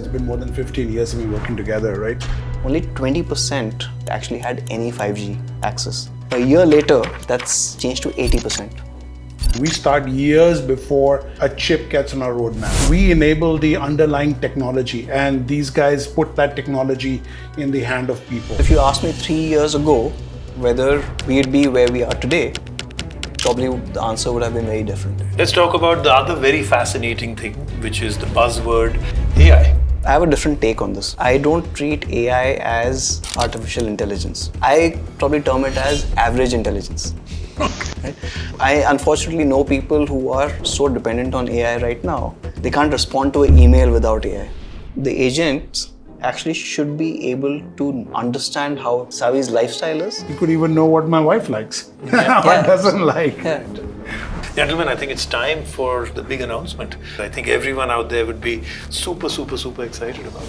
it's been more than 15 years we've been working together, right? Only 20% actually had any 5G access. A year later, that's changed to 80%. We start years before a chip gets on our roadmap. We enable the underlying technology, and these guys put that technology in the hand of people. If you asked me 3 years ago whether we'd be where we are today, probably the answer would have been very different. Let's talk about the other very fascinating thing, which is the buzzword AI. I have a different take on this. I don't treat AI as artificial intelligence. I probably term it as average intelligence. Right? I unfortunately know people who are so dependent on AI right now, they can't respond to an email without AI. The agents actually should be able to understand how Savi's lifestyle is. You could even know what my wife likes, Yeah. what doesn't like. Yeah. Gentlemen, I think it's time for the big announcement. I think everyone out there would be super excited about it.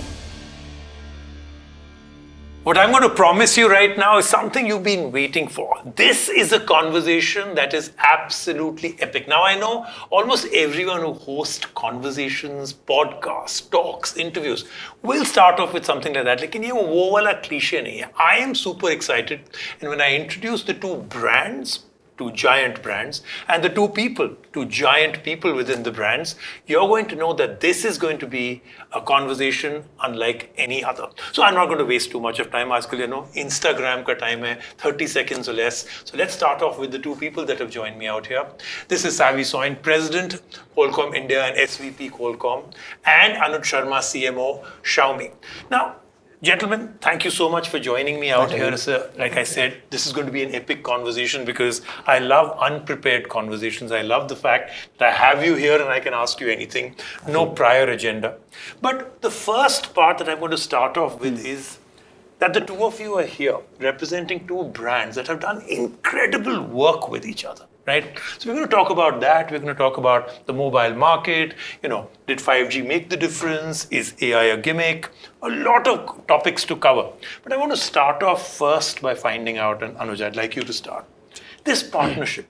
What I'm going to promise you right now is something you've been waiting for. This is a conversation that is absolutely epic. Now, I know almost everyone who hosts conversations, podcasts, talks, interviews will start off with something like that. Lekin ye wo wala cliche nahi hai. I am super excited. And when I introduce the two brands, two giant brands, and the two people, two giant people within the brands, you're going to know that this is going to be a conversation unlike any other. So I'm not going to waste too much of time. Aajkal, Instagram ka time hai, 30 seconds or less. So let's start off with the two people that have joined me out here. This is Savi Soin, President, Qualcomm India and SVP Qualcomm, and Anuj Sharma, CMO, Xiaomi. Now, gentlemen, thank you so much for joining me out here. Like I said, this is going to be an epic conversation because I love unprepared conversations. I love the fact that I have you here and I can ask you anything. No prior agenda. But the first part that I'm going to start off with is that the two of you are here representing two brands that have done incredible work with each other. Right? So we're going to talk about that. We're going to talk about the mobile market. Did 5G make the difference? Is AI a gimmick? A lot of topics to cover. But I want to start off first by finding out, and Anuj, I'd like you to start. This partnership.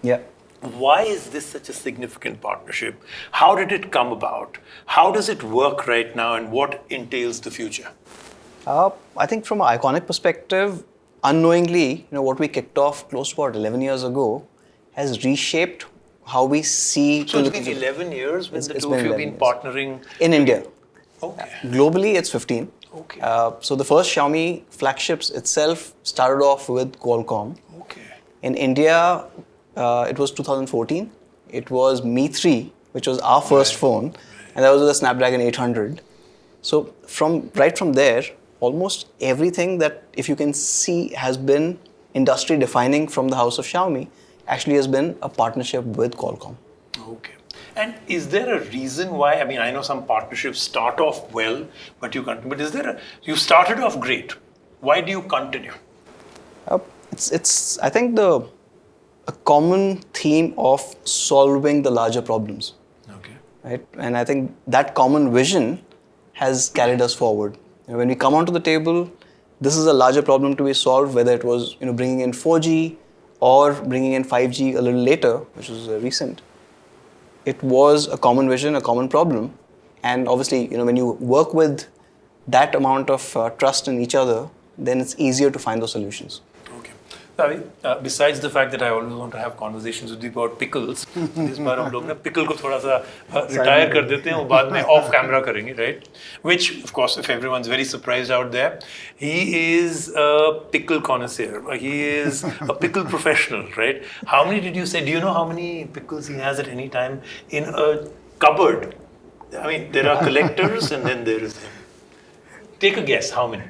Yeah. Why is this such a significant partnership? How did it come about? How does it work right now, and what entails the future? I think from an iconic perspective, unknowingly, what we kicked off close to about 11 years ago has reshaped how we see... So it's been 11 years when the two of you have been partnering? In India. Okay. Globally, it's 15. Okay. So the first Xiaomi flagships itself started off with Qualcomm. Okay. In India, it was 2014. It was Mi 3, which was our first phone, and that was with a Snapdragon 800. So right from there, almost everything that, if you can see, has been industry defining from the house of Xiaomi actually has been a partnership with Qualcomm. Okay. And is there a reason why? I mean, I know some partnerships start off well, but you continue. But you started off great. Why do you continue? It's I think a common theme of solving the larger problems. Okay. Right? And I think that common vision has carried us forward. When we come onto the table, this is a larger problem to be solved, whether it was bringing in 4G or bringing in 5G a little later, which was recent. It was a common vision, a common problem. And obviously, when you work with that amount of trust in each other, then it's easier to find those solutions. Okay. Besides the fact that I always want to have conversations with you about Pickles, इस बार हम लोग ना Pickle को थोड़ा सा retire कर देते हैं, वो बाद में off camera करेंगे, right? Which, of course, if everyone's very surprised out there, he is a pickle connoisseur. He is a pickle professional, right? How many did you say? Do you know how many pickles he has at any time in a cupboard? I mean, there are collectors and then there is him. Take a guess, how many?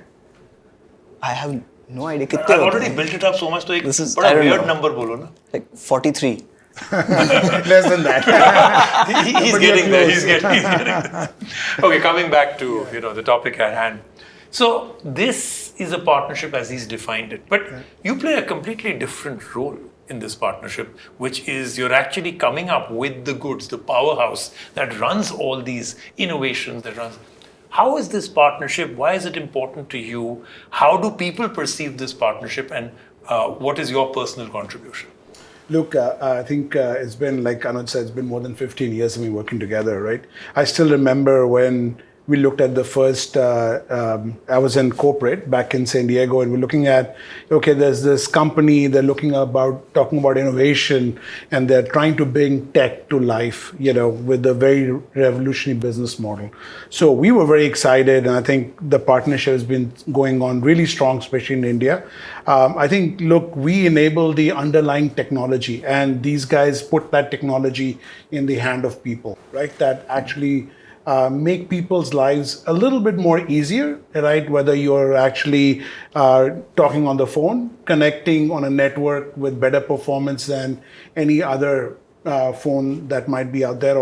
I have no idea. I've already built it up so much, so this is a weird number bolo na. Like 43. Less than that. He's getting there. He's getting there. Okay, coming back to the topic at hand. So this is a partnership as he's defined it, but you play a completely different role in this partnership, which is you're actually coming up with the goods, the powerhouse that runs all these innovations that runs. How is this partnership? Why is it important to you? How do people perceive this partnership? And what is your personal contribution? Look, I think it's been, like Anuj said, it's been more than 15 years we've been working together, right? I still remember when we looked at the first, I was in corporate back in San Diego, and we're looking at, okay, there's this company, they're talking about innovation, and they're trying to bring tech to life, with a very revolutionary business model. So we were very excited, and I think the partnership has been going on really strong, especially in India. I think, look, we enable the underlying technology, and these guys put that technology in the hand of people, right? That actually make people's lives a little bit more easier, right? Whether you're actually talking on the phone, connecting on a network with better performance than any other phone that might be out there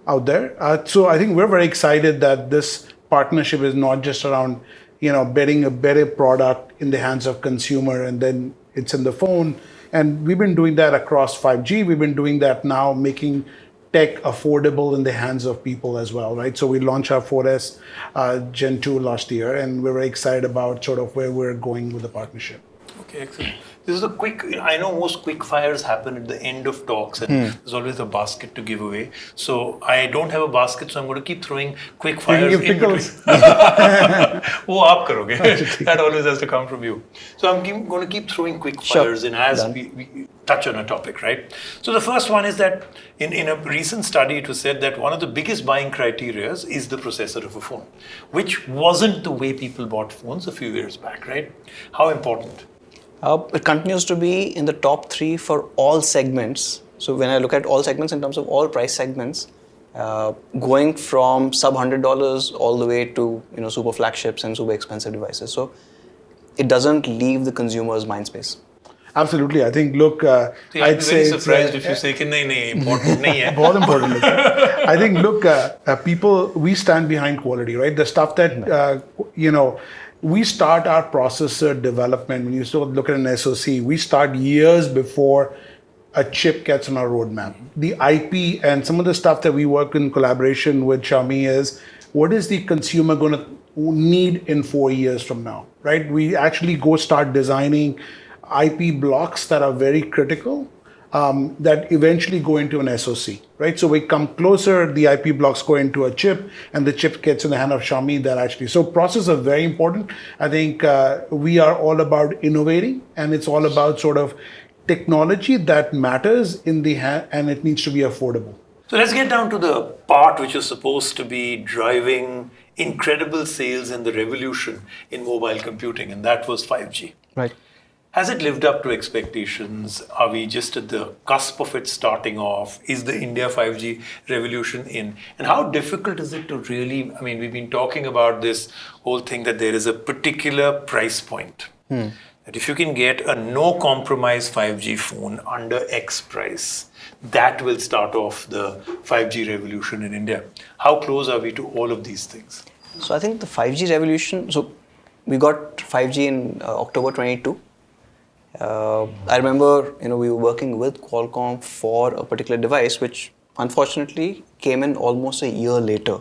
out there. So I think we're very excited that this partnership is not just around, getting a better product in the hands of consumer and then it's in the phone. And we've been doing that across 5G. We've been doing that now, making tech affordable in the hands of people as well, right? So we launched our 4S Gen 2 last year, and we're very excited about sort of where we're going with the partnership. Okay, excellent. This is a quick, I know most quick fires happen at the end of talks, and there's always a basket to give away. So I don't have a basket, so I'm going to keep throwing quick fires in Pickles. between. वो आप करोगे. That always has to come from you. So I'm going to keep throwing quick fires in as we touch on a topic, right? So the first one is that in a recent study, it was said that one of the biggest buying criteria is the processor of a phone, which wasn't the way people bought phones a few years back, right? How important? It continues to be in the top 3 for all segments. So when I look at all segments in terms of all price segments, going from sub $100 all the way to super flagships and super expensive devices. So it doesn't leave the consumer's mind space. Absolutely. I think, look, I'd say surprised if you say कि नहीं important नहीं है. बहुत important. I think, look, people, we stand behind quality, right? The stuff that, we start our processor development. When you start looking at an SoC, we start years before a chip gets on our roadmap. The IP and some of the stuff that we work in collaboration with Xiaomi is, what is the consumer going to need in 4 years from now, right? We actually go start designing IP blocks that are very critical, that eventually go into an SoC, right? So we come closer, the IP blocks go into a chip, and the chip gets in the hand of Xiaomi that actually. So process are very important. I think we are all about innovating, and it's all about sort of technology that matters in the hand, and it needs to be affordable. So let's get down to the part which is supposed to be driving incredible sales and the revolution in mobile computing, and that was 5G. Right. Has it lived up to expectations? Are we just at the cusp of it starting off? Is the India 5G revolution in? And how difficult is it to really, we've been talking about this whole thing that there is a particular price point. That if you can get a no compromise 5G phone under X price, that will start off the 5G revolution in India. How close are we to all of these things? So I think the 5G revolution, so we got 5G in October 22. I remember, we were working with Qualcomm for a particular device, which unfortunately came in almost a year later.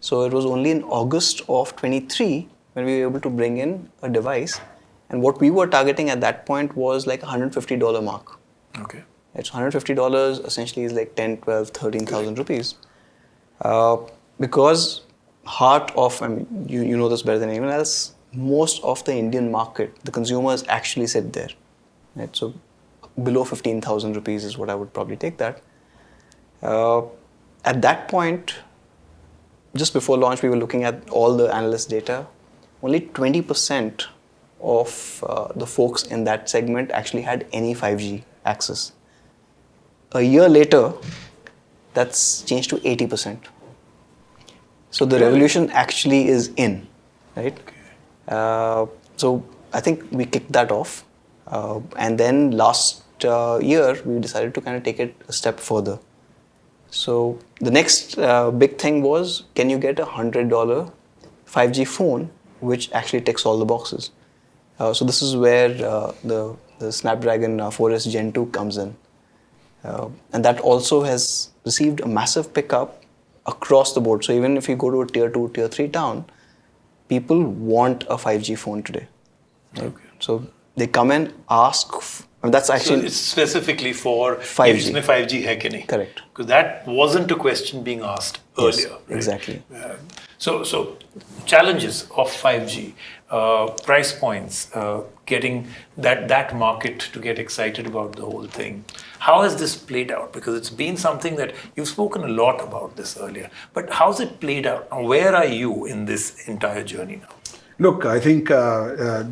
So it was only in August of 23 when we were able to bring in a device. And what we were targeting at that point was like $150 mark. Okay. It's $150 essentially is like 10, 12, 13,000 rupees. Because heart of, you know this better than anyone else, most of the Indian market, the consumers actually sit there. Right? So below 15,000 rupees is what I would probably take that. At that point, just before launch, we were looking at all the analyst data. Only 20% of the folks in that segment actually had any 5G access. A year later, that's changed to 80%. So the revolution actually is in, right? So I think we kicked that off. And then last year, we decided to kind of take it a step further. So the next big thing was, can you get a $100 5G phone which actually ticks all the boxes? So this is where the Snapdragon 4S Gen 2 comes in. And that also has received a massive pickup across the board. So even if you go to a tier 2, tier 3 town, people want a 5G phone today. Right? Okay. So they come and ask And that's So actually it's specifically for 5G. इसमें 5G है कि नहीं? Correct. Because that wasn't a question being asked earlier. Right? Exactly. So challenges of 5G, price points, getting that market to get excited about the whole thing. How has this played out? Because it's been something that you've spoken a lot about this earlier. But how's it played out? Where are you in this entire journey now? Look, I think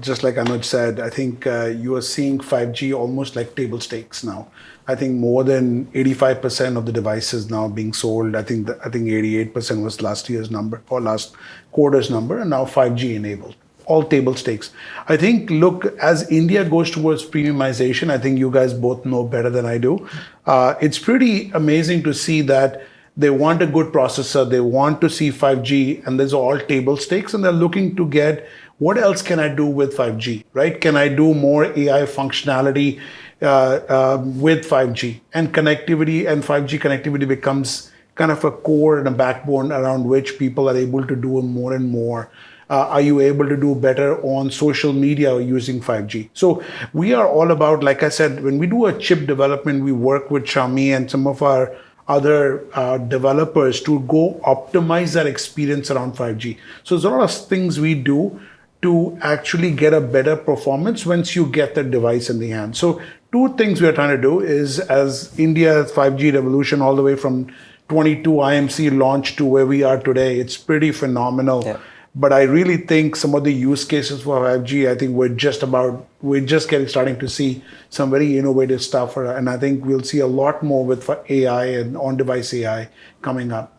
just like Anuj said, I think you are seeing 5G almost like table stakes now. I think more than 85% of the devices now being sold. I think 88% was last year's number or last quarter's number, and now 5G enabled. All table stakes. I think, look, as India goes towards premiumization, I think you guys both know better than I do. It's pretty amazing to see that they want a good processor, they want to see 5G, and there's all table stakes, and they're looking to get what else can I do with 5G, right? Can I do more AI functionality with 5G? And connectivity and 5G connectivity becomes kind of a core and a backbone around which people are able to do more and more. Are you able to do better on social media using 5G? So we are all about, like I said, when we do a chip development, we work with Xiaomi and some of our other developers to go optimize that experience around 5G. So there's a lot of things we do to actually get a better performance once you get the device in the hand. So two things we are trying to do is, as India's 5G revolution all the way from 22 IMC launch to where we are today, it's pretty phenomenal. Yeah. But I really think some of the use cases for 5G, I think we're just starting to see some very innovative stuff. And I think we'll see a lot more with AI and on-device AI coming up.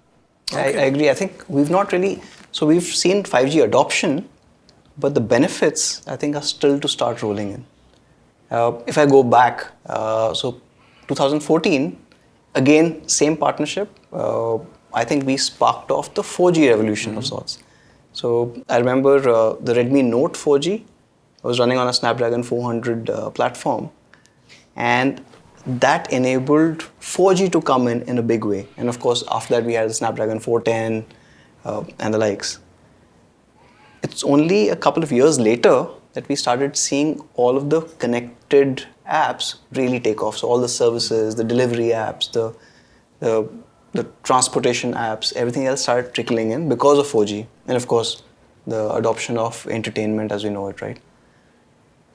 I agree. I think we've seen 5G adoption, but the benefits, I think, are still to start rolling in. If I go back, so 2014, again, same partnership. I think we sparked off the 4G revolution of sorts. So I remember the Redmi Note 4G was running on a Snapdragon 400 platform, and that enabled 4G to come in a big way. And of course, after that, we had the Snapdragon 410 and the likes. It's only a couple of years later that we started seeing all of the connected apps really take off. So all the services, the delivery apps, the transportation apps, everything else started trickling in because of 4G. And of course, the adoption of entertainment as we know it, right?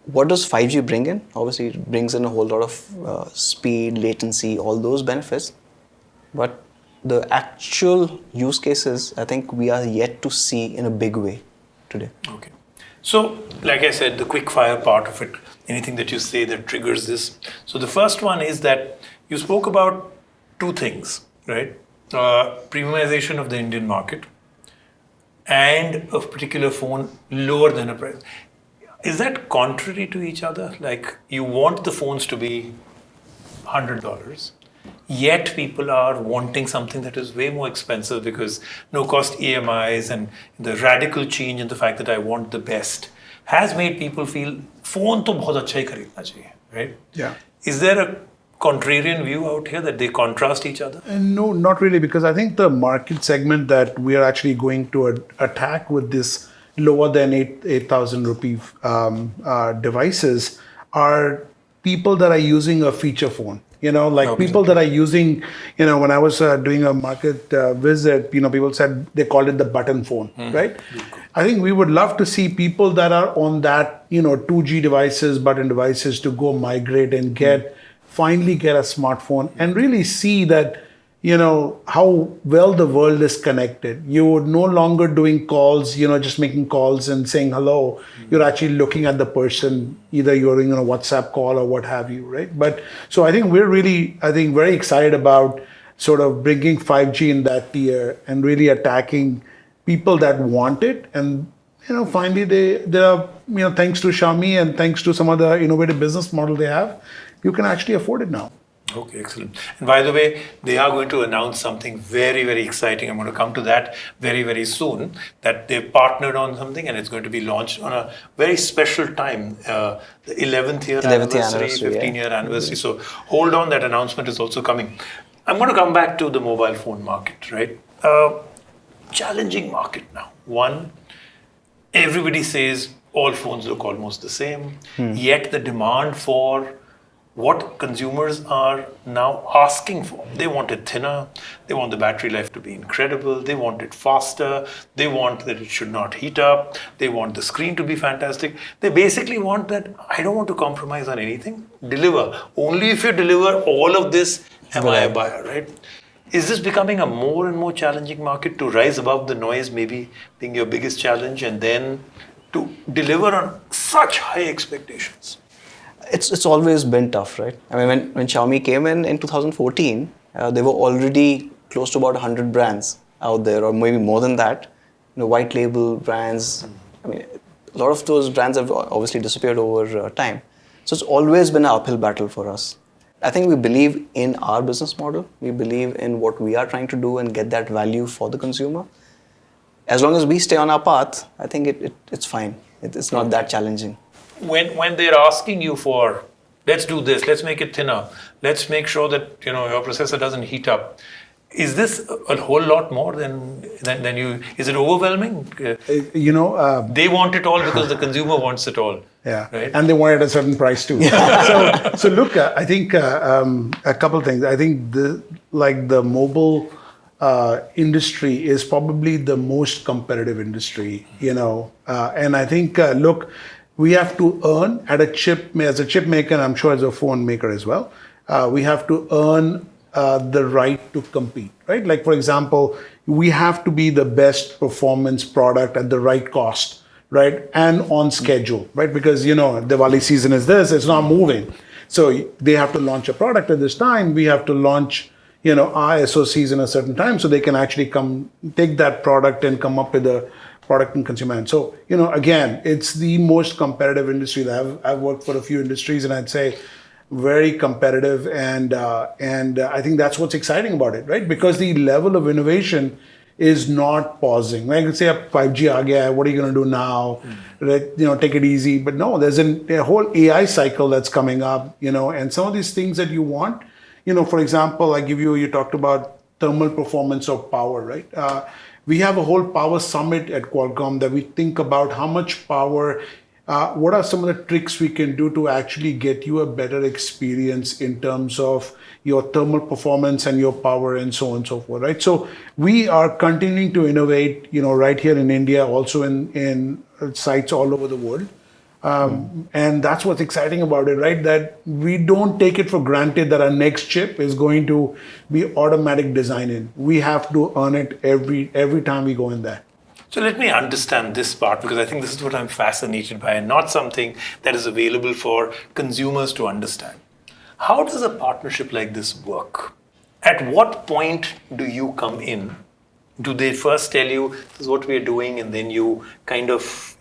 What does 5G bring in? Obviously, it brings in a whole lot of speed, latency, all those benefits. But the actual use cases, I think we are yet to see in a big way today. Okay. So, like I said, the quickfire part of it, anything that you say that triggers this. So the first one is that you spoke about two things, right? Premiumization of the Indian market and a particular phone lower than a price. Is that contrary to each other? Like, you want the phones to be $100, yet people are wanting something that is way more expensive because no cost EMIs and the radical change in the fact that I want the best has made people feel phone to bahut acha hi kharidna chahiye, right? Yeah. Is there a contrarian view out here that they contrast each other? No, not really, because I think the market segment that we are actually going to attack with this lower than 8,000 rupee devices are people that are using a feature phone. People that are using, when I was doing a market visit, people said they called it the button phone, right? I think we would love to see people that are on that, 2G devices, button devices to go migrate and finally get a smartphone and really see that, how well the world is connected. You're no longer doing calls, just making calls and saying hello. You're actually looking at the person, either you're doing a WhatsApp call or what have you, right? But so I think we're really, very excited about sort of bringing 5G in that tier and really attacking people that want it. And, finally they are, thanks to Xiaomi and thanks to some other innovative business model they have, you can actually afford it now. Okay, excellent. And by the way, they are going to announce something very, very exciting. I'm going to come to that very, very soon, that they've partnered on something and it's going to be launched on a very special time, the 11th year anniversary, 15-year anniversary. So hold on, that announcement is also coming. I'm going to come back to the mobile phone market, right? Challenging market now. One, everybody says all phones look almost the same, yet the demand for what consumers are now asking for. They want it thinner, they want the battery life to be incredible, they want it faster, they want that it should not heat up, they want the screen to be fantastic. They basically want that, I don't want to compromise on anything, deliver. Only if you deliver all of this, am I a buyer, right? Is this becoming a more and more challenging market to rise above the noise, maybe being your biggest challenge, and then to deliver on such high expectations? It's always been tough, right? I mean, when Xiaomi came in 2014, they were already close to about 100 brands out there, or maybe more than that. White label brands. I mean, a lot of those brands have obviously disappeared over time. So it's always been an uphill battle for us. I think we believe in our business model. We believe in what we are trying to do and get that value for the consumer. As long as we stay on our path, I think it's fine. It's not that challenging. When they're asking you for, let's do this, let's make it thinner, let's make sure that your processor doesn't heat up, is this a whole lot more than you? Is it overwhelming? They want it all because the consumer wants it all. Yeah, right? And they want it at a certain price too. So look, I think a couple of things. I think the mobile industry is probably the most competitive industry, and I think look, we have to earn as a chip maker, and I'm sure as a phone maker as well. We have to earn the right to compete, right? Like for example, we have to be the best performance product at the right cost, right? And on schedule, right? Because Diwali season is this, it's not moving. So they have to launch a product at this time. We have to launch, our SOCs in a certain time so they can actually come take that product and come up with a product and consumer. And so, again, it's the most competitive industry that I've worked for a few industries, and I'd say very competitive. And I think that's what's exciting about it, right? Because the level of innovation is not pausing. Like let's say 5G aa gaya, what are you going to do now? Take it easy. But no, there's a whole AI cycle that's coming up, and some of these things that you want, for example, you talked about thermal performance of power, right? We have a whole power summit at Qualcomm that we think about how much power, what are some of the tricks we can do to actually get you a better experience in terms of your thermal performance and your power and so on and so forth, right? So we are continuing to innovate, right here in India, also in sites all over the world. And that's what's exciting about it, right? That we don't take it for granted that our next chip is going to be automatic design in. We have to earn it every time we go in there. So let me understand this part, because I think this is what I'm fascinated by, and not something that is available for consumers to understand. How does a partnership like this work? At what point do you come in? Do they first tell you, this is what we're doing, and then you kind of,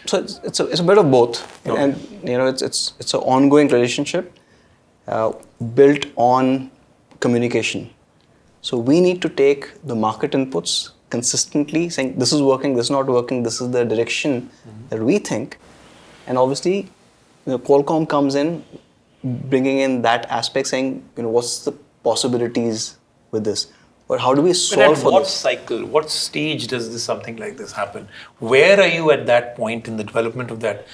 So it's a bit of both, Okay. and it's an ongoing relationship built on communication. So we need to take the market inputs consistently, saying this is working, this is not working, this is the direction that we think, and obviously, Qualcomm comes in, bringing in that aspect, saying what's the possibilities with this. But how do we solve for what this? cycle, what stage does something like this happen? Where are you at that point in the development of that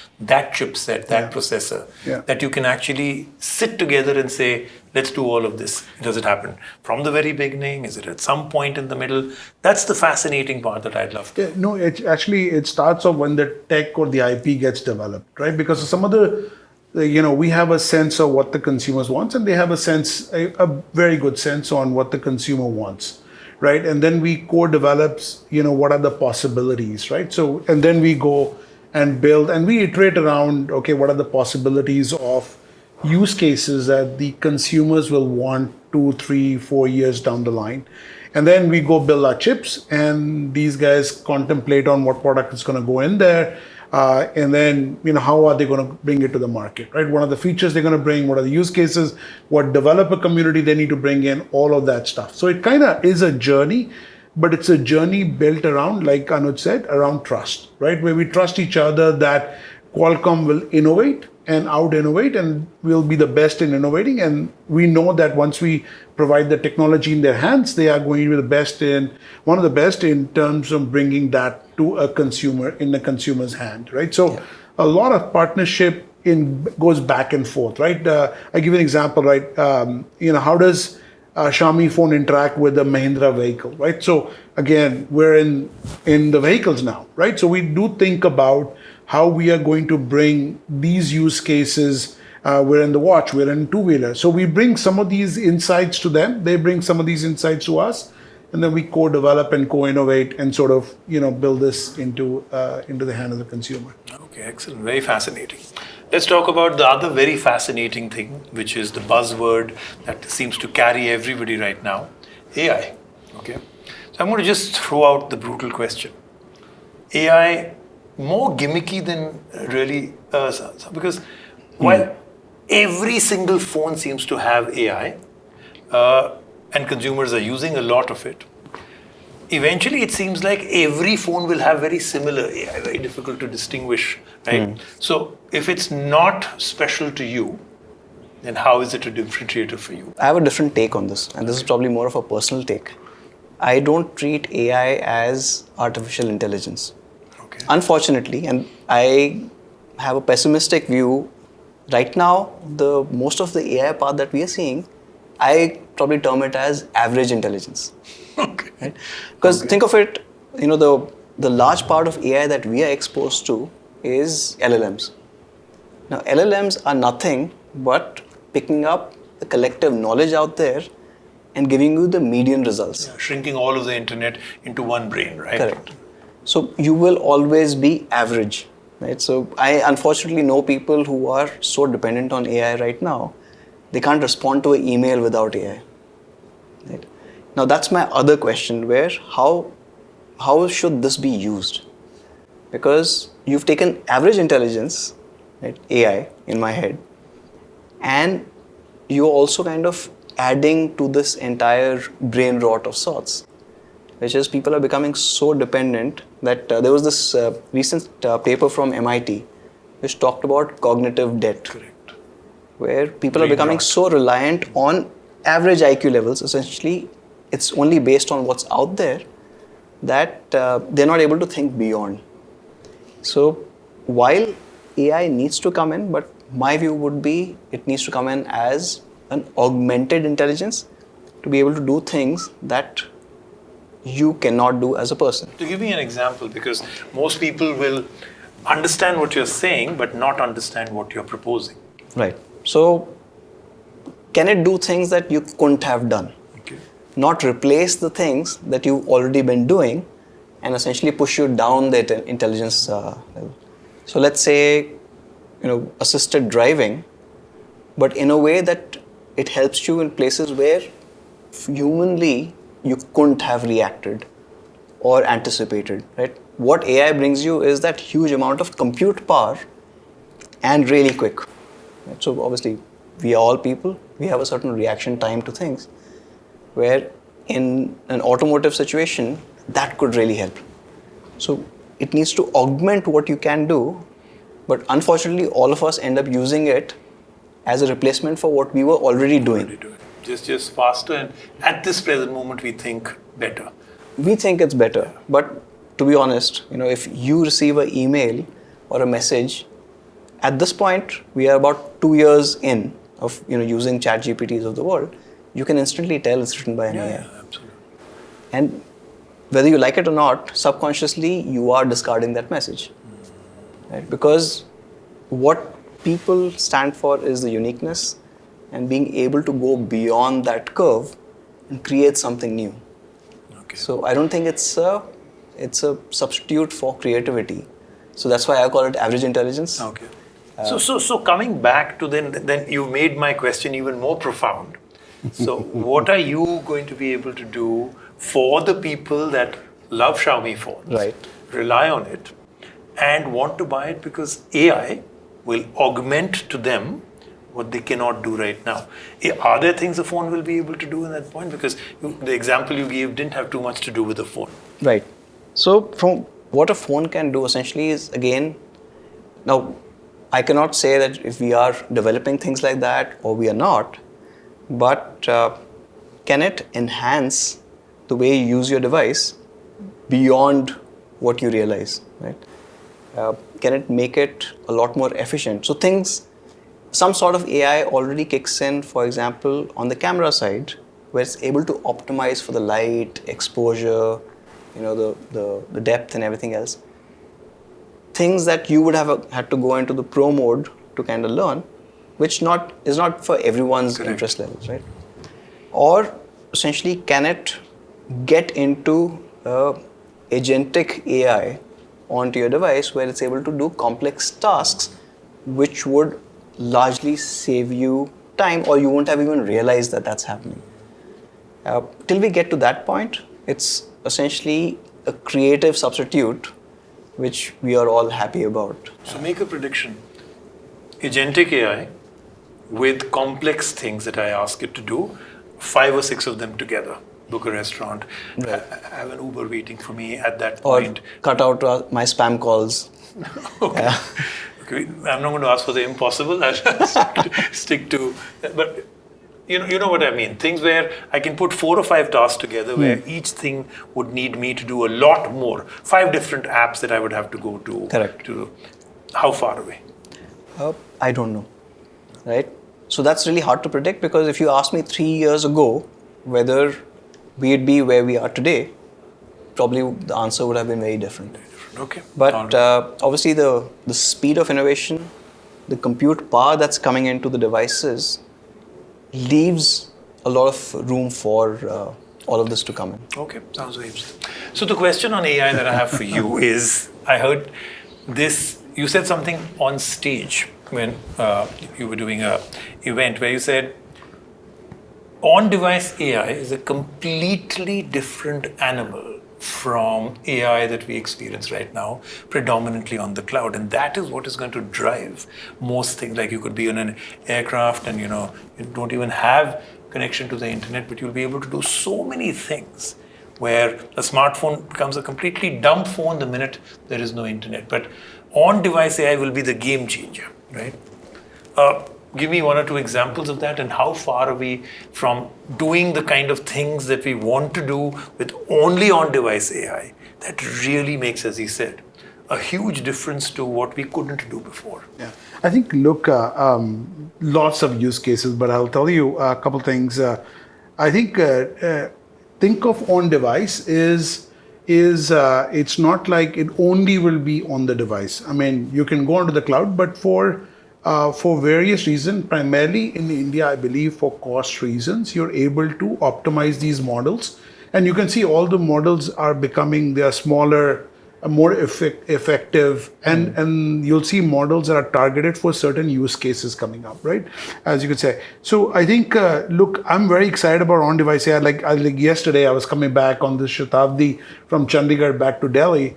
chipset, that processor, that you can actually sit together and say, let's do all of this? Does it happen from the very beginning? Is it at some point in the middle? That's the fascinating part that I'd love to. Yeah, no, it starts off when the tech or the IP gets developed, right? Because some of we have a sense of what the consumers wants, and they have a very good sense on what the consumer wants, right? And then we co-develop, what are the possibilities, right? So, and then we go and build, and we iterate around, okay, what are the possibilities of use cases that the consumers will want 2, 3, 4 years down the line. And then we go build our chips, and these guys contemplate on what product is going to go in there. And then, how are they going to bring it to the market, right? What are the features they're going to bring? What are the use cases? What developer community they need to bring in? All of that stuff. So it kind of is a journey, but it's a journey built around, like Anuj said, around trust, right? Where we trust each other that Qualcomm will innovate and out-innovate, and we'll be the best in innovating. And we know that once we provide the technology in their hands, they are going to be one of the best in terms of bringing that to a consumer, in the consumer's hand, right? So a lot of partnership goes back and forth, right? I give you an example, right? How does a Xiaomi phone interact with a Mahindra vehicle, right? So again, we're in the vehicles now, right? So we do think about how we are going to bring these use cases. We're in the watch, we're in two-wheeler. So we bring some of these insights to them, they bring some of these insights to us, and then we co-develop and co-innovate and sort of build this into the hand of the consumer. Okay, excellent. Very fascinating. Let's talk about the other very fascinating thing, which is the buzzword that seems to carry everybody right now, AI. Okay, so I'm going to just throw out the brutal question: AI more gimmicky than really because while every single phone seems to have AI, and consumers are using a lot of it, eventually it seems like every phone will have very similar AI, very difficult to distinguish, right? So if it's not special to you, then how is it a differentiator for you? I have a different take on this, and this is probably more of a personal take. I don't treat AI as artificial intelligence. Okay. Unfortunately, and I have a pessimistic view. Right now, the most of the AI part that we are seeing, I probably term it as average intelligence. Okay. Right? Because think of it, the large part of AI that we are exposed to is LLMs. Now, LLMs are nothing but picking up the collective knowledge out there and giving you the median results. Yeah, shrinking all of the internet into one brain, right? Correct. So you will always be average, right? So I unfortunately know people who are so dependent on AI right now, they can't respond to an email without AI. Right? Now that's my other question, where how should this be used? Because you've taken average intelligence, right, AI in my head, and you're also kind of adding to this entire brain rot of sorts, which is people are becoming so dependent that there was this recent paper from MIT which talked about cognitive debt. Correct. Where people are Brain becoming rot. so reliant on average IQ levels. Essentially, it's only based on what's out there that they're not able to think beyond. So while AI needs to come in, but my view would be it needs to come in as an augmented intelligence to be able to do things that you cannot do as a person. To give me an example, because most people will understand what you're saying, but not understand what you're proposing. Right. So can it do things that you couldn't have done? Okay. Not replace the things that you've already been doing and essentially push you down the intelligence level. So let's say, assisted driving, but in a way that it helps you in places where humanly you couldn't have reacted or anticipated, right? What AI brings you is that huge amount of compute power and really quick. Right? So obviously, we are all people. We have a certain reaction time to things, where in an automotive situation, that could really help. So it needs to augment what you can do, but unfortunately, all of us end up using it as a replacement for what we were already doing. Just faster, and at this present moment, we think better. We think it's better, but to be honest, if you receive an email or a message, at this point, we are about 2 years in of using ChatGPTs of the world. You can instantly tell it's written by an AI. Yeah, absolutely. And whether you like it or not, subconsciously you are discarding that message, right? Because what people stand for is the uniqueness and being able to go beyond that curve and create something new. Okay. So I don't think it's a substitute for creativity. So that's why I call it average intelligence. Okay. So coming back to then you made my question even more profound. So what are you going to be able to do for the people that love Xiaomi phones, Right. rely on it, and want to buy it because AI will augment to them what they cannot do right now? Are there things a phone will be able to do in that point? Because the example you gave didn't have too much to do with the phone. Right. So from what a phone can do essentially is, again, now I cannot say that if we are developing things like that or we are not, but can it enhance the way you use your device beyond what you realize, right? Can it make it a lot more efficient? So some sort of AI already kicks in, for example, on the camera side, where it's able to optimize for the light, exposure, the depth and everything else. Things that you would have had to go into the pro mode to kind of learn, which is not for everyone's interest levels, right? Or essentially, can it get into agentic AI onto your device where it's able to do complex tasks, which would largely save you time, or you won't have even realized that that's happening. Till we get to that point, it's essentially a creative substitute, which we are all happy about. So make a prediction. Agentic AI with complex things that I ask it to do, 5 or 6 of them together. Book a restaurant, Right. have an Uber waiting for me at that Or point. cut out my spam calls. Okay. Yeah. Okay. I'm not going to ask for the impossible. I'll stick to. But you know what I mean. Things where I can put 4 or 5 tasks together, where each thing would need me to do a lot more. 5 different apps that I would have to go to. Correct. How far away? I don't know, right? So that's really hard to predict, because if you asked me 3 years ago whether we'd be where we are today, probably the answer would have been very different. Okay. But obviously the speed of innovation, the compute power that's coming into the devices leaves a lot of room for all of this to come in. Okay, sounds very interesting. So the question on AI that I have for you is, I heard this, you said something on stage when you were doing a event where you said, on-device AI is a completely different animal from AI that we experience right now, predominantly on the cloud. And that is what is going to drive most things. Like you could be on an aircraft and you don't even have connection to the internet, but you'll be able to do so many things, where a smartphone becomes a completely dumb phone the minute there is no internet. But on-device AI will be the game changer, right? Give me 1 or 2 examples of that, and how far are we from doing the kind of things that we want to do with only on-device AI that really makes, as he said, a huge difference to what we couldn't do before. Yeah, I think, look, lots of use cases, but I'll tell you a couple things. I think of on-device is it's not like it only will be on the device. I mean, you can go onto the cloud, but for various reasons, primarily in India, I believe for cost reasons, you're able to optimize these models. And you can see all the models are they are smaller, more effective, and you'll see models that are targeted for certain use cases coming up, right? As you could say. So I think, look, I'm very excited about on-device AI. Like yesterday, I was coming back on the Shatabdi from Chandigarh back to Delhi,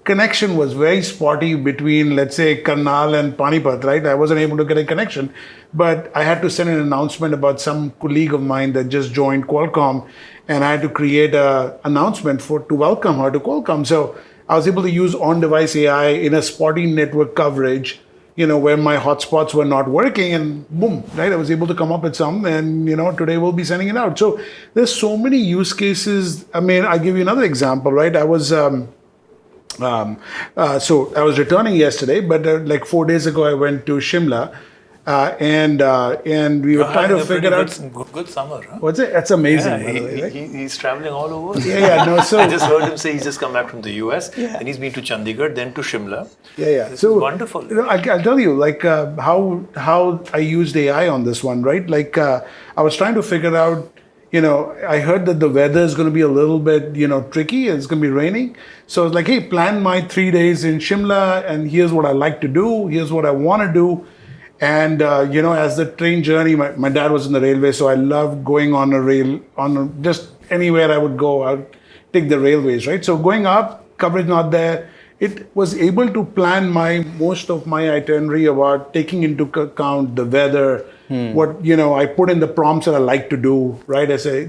connection was very spotty between, let's say, Karnal and Panipat, right? I wasn't able to get a connection, but I had to send an announcement about some colleague of mine that just joined Qualcomm, and I had to create an announcement to welcome her to Qualcomm. So I was able to use on-device AI in a spotty network coverage, where my hotspots were not working, and boom, right? I was able to come up with some, and today we'll be sending it out. So there's so many use cases. I mean, I'll give you another example, right? I was so I was returning yesterday, but like 4 days ago, I went to Shimla, and we were trying to figure out. Good summer, huh? What's it? That's amazing. Yeah, by the way, right? he's traveling all over. Yeah. No, so I just heard him say he's just come back from the US, Yeah. and he's been to Chandigarh, then to Shimla. Yeah. This So is wonderful. I'll tell you, like how I used AI on this one, right? Like I was trying to figure out. I heard that the weather is going to be a little bit, tricky. It's going to be raining. So I was like, hey, plan my 3 days in Shimla, and here's what I like to do. Here's what I want to do. And, as the train journey, my dad was in the railway, so I loved going on a rail, just anywhere I would go, I would take the railways, right? So going up, coverage not there. It was able to plan most of my itinerary about taking into account the weather, what, I put in the prompts that I like to do, right? I say,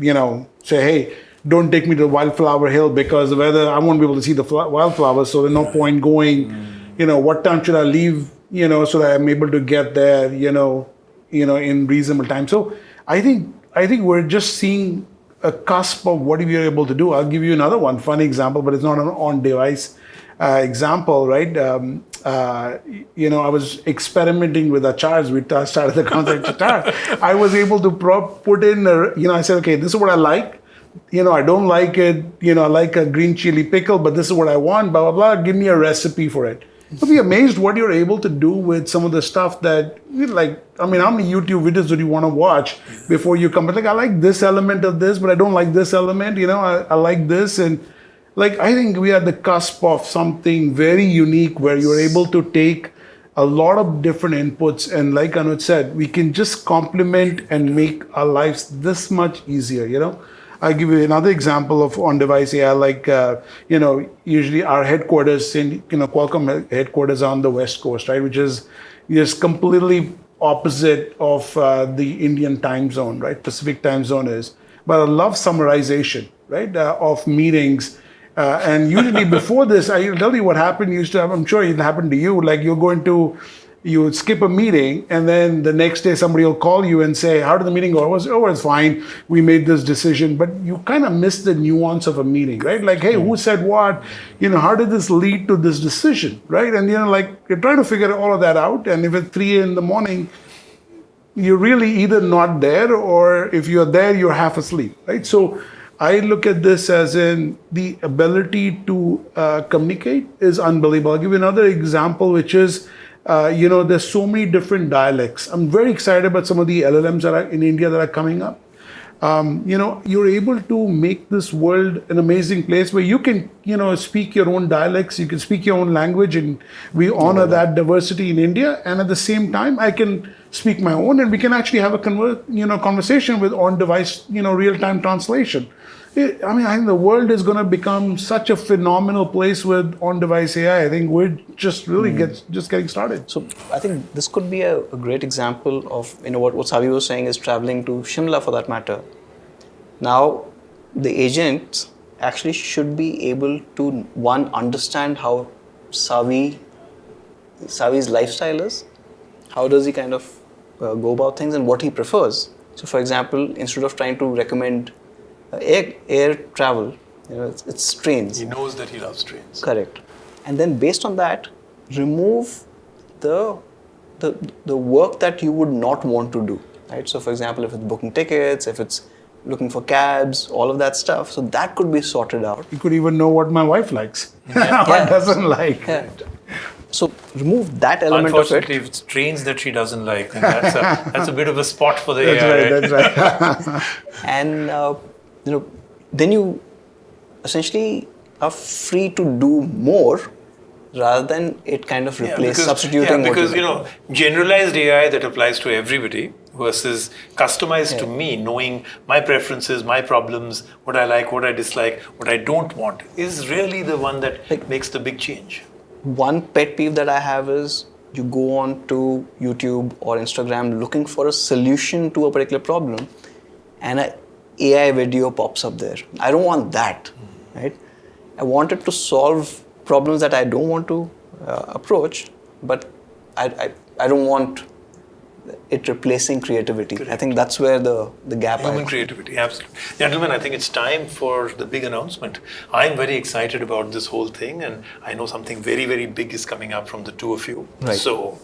hey, don't take me to Wildflower Hill because the weather, I won't be able to see the wildflowers, so there's no point going. What time should I leave, so that I'm able to get there, in reasonable time. So I think we're just seeing a cusp of what we are able to do. I'll give you another one, funny example, but it's not on device. example, right? I was experimenting with achars. We started the concept achar. I was able to put in, I said, okay, this is what I like. I don't like it. I like a green chili pickle, but this is what I want. Blah blah blah. Give me a recipe for it. You'll be amazed what you're able to do with some of the stuff that how many YouTube videos do you want to watch before you come? But I like this element of this, but I don't like this element. I like this, and I think we are at the cusp of something very unique where you're able to take a lot of different inputs, and like Anuj said, we can just complement and make our lives this much easier. I'll give you another example of Ondevice AI. Usually our headquarters Qualcomm headquarters are on the West Coast, right? Which is just completely opposite of the Indian time zone, right? Pacific time zone is. But I love summarization, right? Of meetings. And usually before this, I'll tell you what happened. I'm sure it happened to you. Like you would skip a meeting, and then the next day somebody will call you and say, how did the meeting go? It's fine. We made this decision. But you kind of miss the nuance of a meeting, right? Like, hey, who said what? How did this lead to this decision, right? And, you're trying to figure all of that out. And if it's 3 a.m, you're really either not there, or if you're there, you're half asleep, right? So I look at this as in the ability to communicate is unbelievable. I'll give you another example, which is, there's so many different dialects. I'm very excited about some of the LLMs that are in India that are coming up. You're able to make this world an amazing place where you can, speak your own dialects, you can speak your own language, and we honor that diversity in India. And at the same time, I can speak my own, and we can actually have a conversation with on-device, real-time translation. I think the world is going to become such a phenomenal place with on-device AI. I think we're just really just getting started. So I think this could be a great example of what Savi was saying is traveling to Shimla for that matter. Now, the agents actually should be able to understand how Savi's lifestyle is. How does he kind of go about things and what he prefers? So, for example, instead of trying to recommend air travel, it's trains. He knows that he loves trains. Correct. And then based on that, remove the work that you would not want to do, right? So for example, if it's booking tickets, if it's looking for cabs, all of that stuff, so that could be sorted out. You could even know what my wife likes, what doesn't like. Yeah. So remove that element of it. Unfortunately, if it's trains that she doesn't like, then that's a bit of a spot for the that's AI. Right, that's right. And then you essentially are free to do more rather than it kind of substituting. Because generalized AI that applies to everybody versus customized to me, knowing my preferences, my problems, what I like, what I dislike, what I don't want, is really the one that makes the big change. One pet peeve that I have is you go on to YouTube or Instagram looking for a solution to a particular problem, and an AI video pops up there. I don't want that, right? I want it to solve problems that I don't want to approach, but I don't want it replacing creativity. Correct. I think that's where the gap is. Human creativity, absolutely. Gentlemen, I think it's time for the big announcement. I'm very excited about this whole thing, and I know something very, very big is coming up from the two of you. Right. So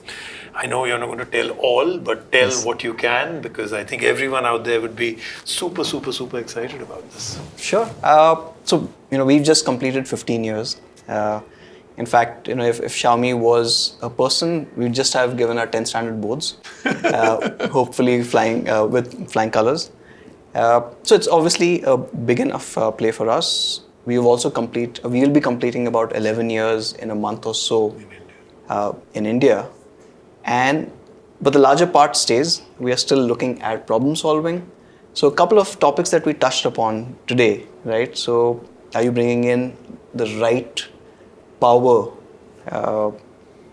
I know you're not going to tell all, but tell what you can, because I think everyone out there would be super, super, super excited about this. Sure. So, we've just completed 15 years. In fact, if Xiaomi was a person, we'd just have given our 10 standard boards, hopefully flying with flying colors. So it's obviously a big enough play for us. We will be completing about 11 years in a month or so in India. But the larger part stays. We are still looking at problem solving. So a couple of topics that we touched upon today, right? So are you bringing in the right power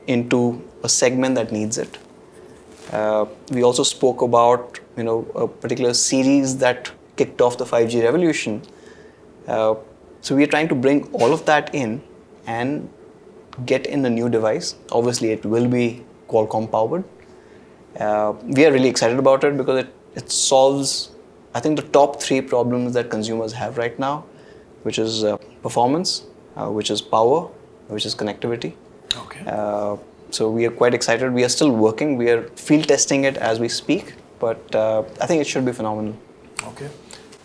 into a segment that needs it? We also spoke about a particular series that kicked off the 5G revolution. So we are trying to bring all of that in and get in a new device. Obviously, it will be Qualcomm-powered. We are really excited about it because it solves, I think, the top 3 problems that consumers have right now, which is performance, which is power, which is connectivity. Okay. So we are quite excited. We are still working. We are field testing it as we speak, but I think it should be phenomenal. Okay.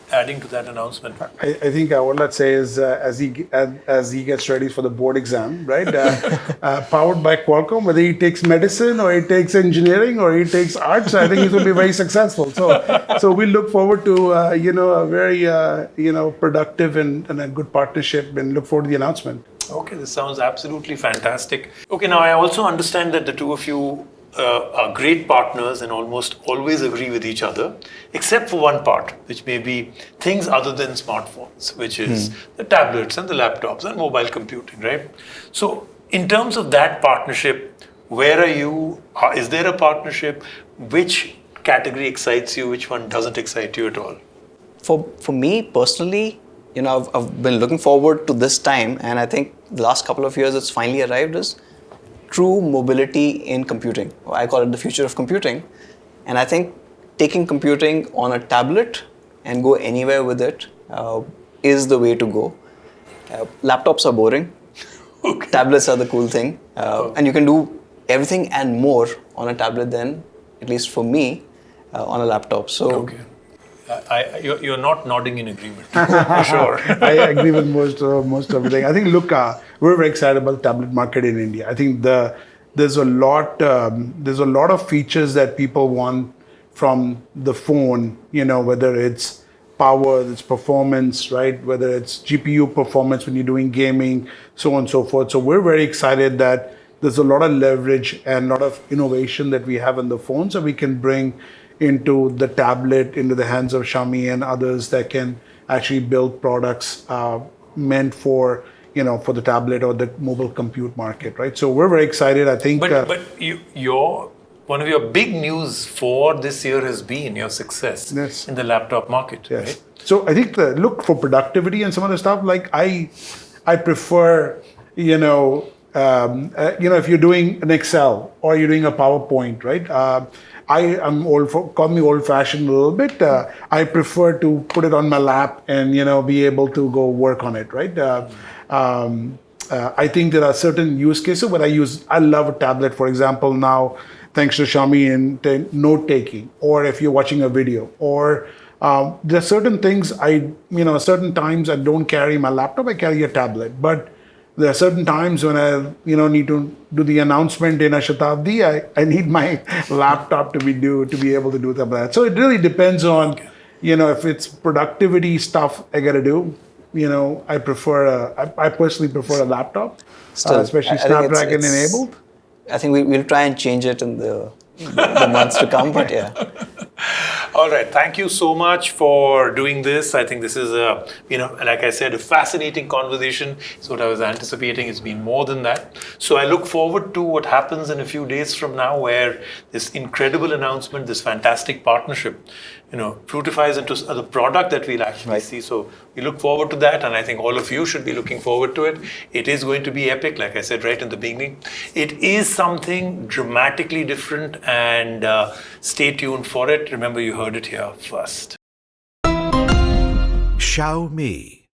Adding to that announcement. I think what I'd say is as he gets ready for the board exam, right? Powered by Qualcomm, whether he takes medicine or he takes engineering or he takes arts, I think he's going to be very successful. So we look forward to a very productive and a good partnership, and look forward to the announcement. Okay, this sounds absolutely fantastic. Okay, now I also understand that the two of you are great partners and almost always agree with each other, except for one part, which may be things other than smartphones, which is the tablets and the laptops and mobile computing, right? So, in terms of that partnership, where are you? Is there a partnership? Which category excites you? Which one doesn't excite you at all? For me personally, I've been looking forward to this time, and I think the last couple of years it's finally arrived, is true mobility in computing. I call it the future of computing. And I think taking computing on a tablet and go anywhere with it is the way to go. Laptops are boring. Okay. Tablets are the cool thing. And you can do everything and more on a tablet than, at least for me, on a laptop. So. Okay. You're not nodding in agreement. For sure. I agree with most everything. I think, look, we're very excited about the tablet market in India. I think there's a lot of features that people want from the phone. Whether it's power, it's performance, right? Whether it's GPU performance when you're doing gaming, so on and so forth. So we're very excited that there's a lot of leverage and a lot of innovation that we have in the phone, so we can bring into the tablet, into the hands of Xiaomi and others that can actually build products meant for the tablet or the mobile compute market, right? So we're very excited. I think. But one of your big news for this year has been your success in the laptop market, yes. Right? So I think look for productivity and some of the stuff. Like I prefer if you're doing an Excel or you're doing a PowerPoint, right? I am call me old-fashioned a little bit. I prefer to put it on my lap and be able to go work on it, right? I think there are certain use cases where I love a tablet, for example, now thanks to Xiaomi and note-taking, or if you're watching a video, or there are certain things certain times I don't carry my laptop, I carry a tablet, but there are certain times when I, need to do the announcement in a Shatabdi. I need my laptop to be able to do that. So it really depends on, if it's productivity stuff I got to do. I personally prefer a laptop, especially Snapdragon enabled. I think we'll try and change it in the months to come. But yeah. All right. Thank you so much for doing this. I think this is like I said, a fascinating conversation. It's what I was anticipating. It's been more than that. So I look forward to what happens in a few days from now, where this incredible announcement, this fantastic partnership, fructifies into the product that we'll actually see. So we look forward to that. And I think all of you should be looking forward to it. It is going to be epic. Like I said right in the beginning, it is something dramatically different, and stay tuned for it. Remember, you heard it here first. Xiaomi